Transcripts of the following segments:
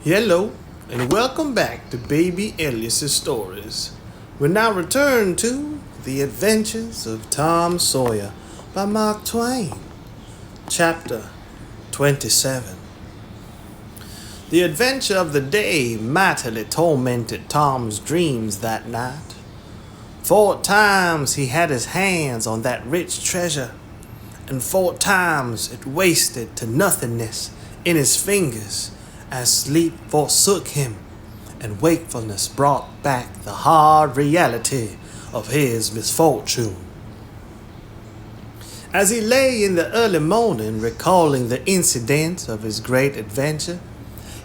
Hello, and welcome back to Baby Elias's Stories. We now return to The Adventures of Tom Sawyer by Mark Twain, Chapter 27. The adventure of the day mightily tormented Tom's dreams that night. 4 times he had his hands on that rich treasure, and 4 times it wasted to nothingness in his fingers as sleep forsook him and wakefulness brought back the hard reality of his misfortune. As he lay in the early morning recalling the incidents of his great adventure,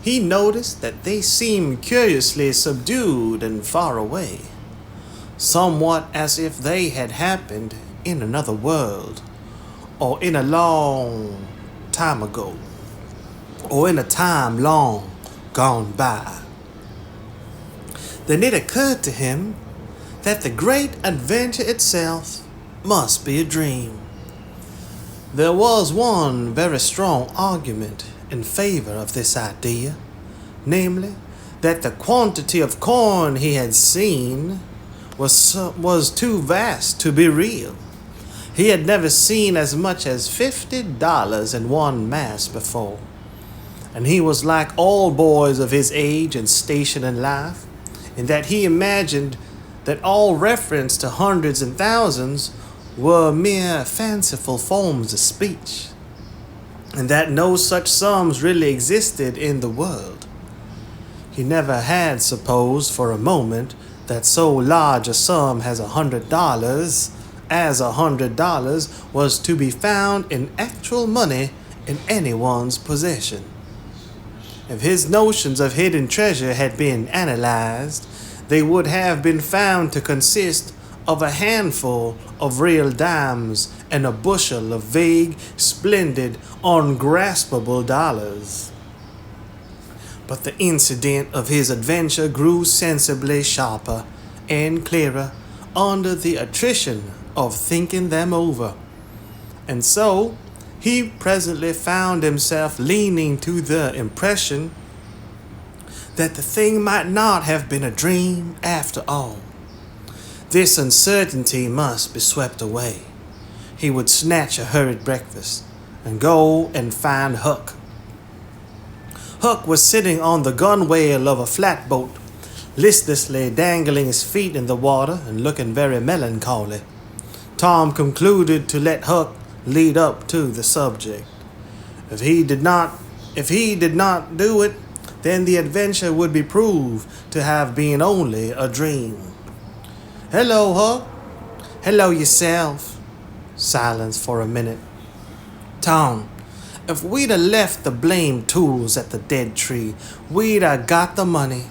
he noticed that they seemed curiously subdued and far away, somewhat as if they had happened in another world, or in a long time ago, or in a time long gone by. Then it occurred to him that the great adventure itself must be a dream. There was one very strong argument in favor of this idea, namely, that the quantity of corn he had seen was too vast to be real. He had never seen as much as $50 in one mass before, and he was like all boys of his age and station in life, in that he imagined that all reference to hundreds and thousands were mere fanciful forms of speech, and that no such sums really existed in the world. He never had supposed for a moment that so large a sum as $100 was to be found in actual money in anyone's possession. If his notions of hidden treasure had been analyzed, they would have been found to consist of a handful of real dimes and a bushel of vague, splendid, ungraspable dollars. But the incident of his adventure grew sensibly sharper and clearer under the attrition of thinking them over, and so he presently found himself leaning to the impression that the thing might not have been a dream after all. This uncertainty must be swept away. He would snatch a hurried breakfast and go and find Huck. Huck was sitting on the gunwale of a flatboat, listlessly dangling his feet in the water and looking very melancholy. Tom concluded to let Huck lead up to the subject. If he did not do it, then the adventure would be proved to have been only a dream. "Hello, Huck." "Hello yourself." Silence for a minute. "Tom, if we'd a left the blamed tools at the dead tree, we'd a got the money."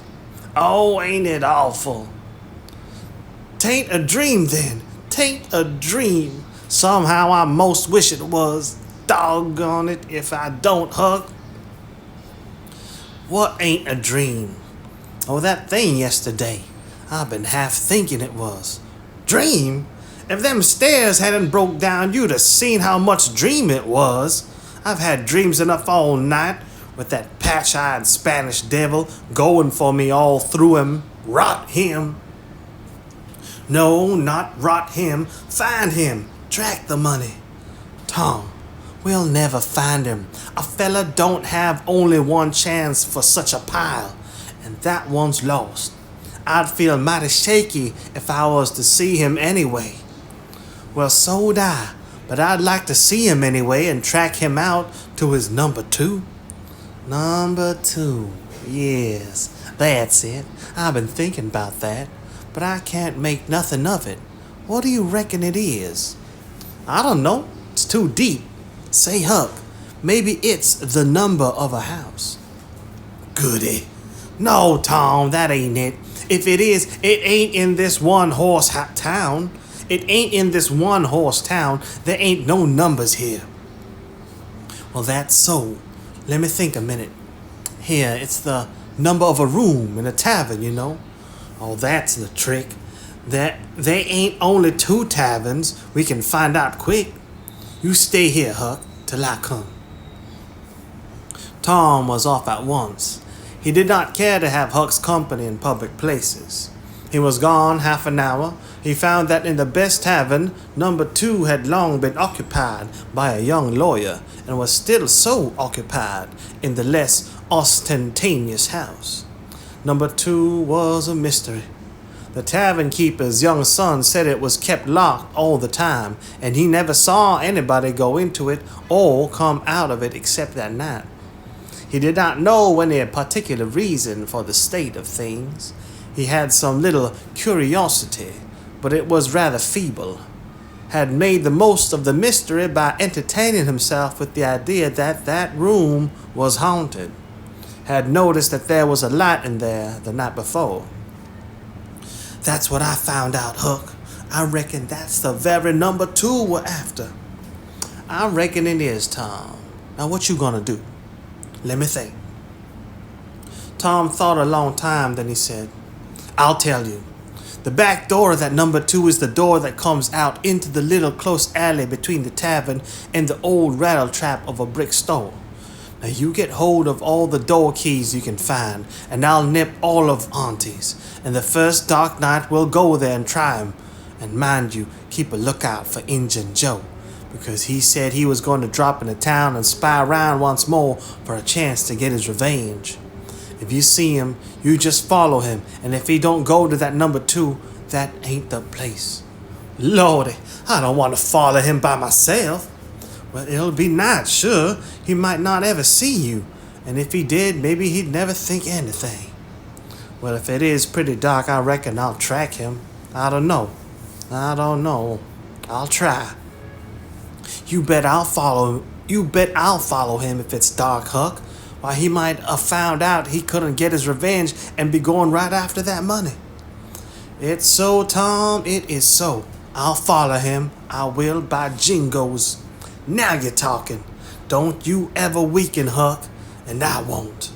"Oh, ain't it awful?" "'Tain't a dream then. 'Tain't a dream. Somehow I most wish it was. Doggone it if I don't, Huck." "What ain't a dream?" "Oh, that thing yesterday. I've been half thinking it was." "Dream? If them stairs hadn't broke down, you'd have seen how much dream it was. I've had dreams enough all night, with that patch-eyed Spanish devil going for me all through 'em. Rot him." "No, not rot him. Find him. Track the money." "Tom, we'll never find him. A fella don't have only one chance for such a pile, and that one's lost. I'd feel mighty shaky if I was to see him anyway." "Well, so'd I, but I'd like to see him anyway and track him out to his number 2. "Number 2, yes, that's it. I've been thinking about that, but I can't make nothing of it. What do you reckon it is?" "I don't know. It's too deep. Say, Huck, maybe it's the number of a house." "Goody. No, Tom, that ain't it. If it is, it ain't in this one-horse town. It ain't in this one-horse town. There ain't no numbers here." "Well, that's so. Let me think a minute. Here, it's the number of a room in a tavern, you know." "Oh, that's the trick. There ain't only 2 taverns. We can find out quick. You stay here, Huck, till I come." Tom was off at once. He did not care to have Huck's company in public places. He was gone half an hour. He found that in the best tavern, number 2 had long been occupied by a young lawyer, and was still so occupied in the less ostentatious house. Number 2 was a mystery. The tavern keeper's young son said it was kept locked all the time, and he never saw anybody go into it or come out of it except that night. He did not know any particular reason for the state of things. He had some little curiosity, but it was rather feeble. Had made the most of the mystery by entertaining himself with the idea that that room was haunted. Had noticed that there was a light in there the night before. That's what I found out, Huck. I reckon that's the very number 2 we're after. I reckon it is, Tom. Now what you gonna do? Let me think. Tom thought a long time, then he said, I'll tell you. The back door of that number 2 is the door that comes out into the little close alley between the tavern and the old rattle trap of a brick store. Now you get hold of all the door keys you can find, and I'll nip all of Auntie's, and the first dark night we'll go there and try 'em. And mind you, keep a lookout for Injun Joe, because he said he was going to drop into town and spy around once more for a chance to get his revenge. If you see him, you just follow him, and if he don't go to that number 2, that ain't the place. Lordy, I don't want to follow him by myself. Well, it'll be night, sure. He might not ever see you, and if he did, maybe he'd never think anything. Well, if it is pretty dark, I reckon I'll track him. I don't know. I'll try. You bet I'll follow him if it's dark, Huck. Why, he might have found out he couldn't get his revenge and be going right after that money. It's so, Tom, it is so. I'll follow him. I will, by jingoes. Now you're talking. Don't you ever weaken, Huck, and I won't.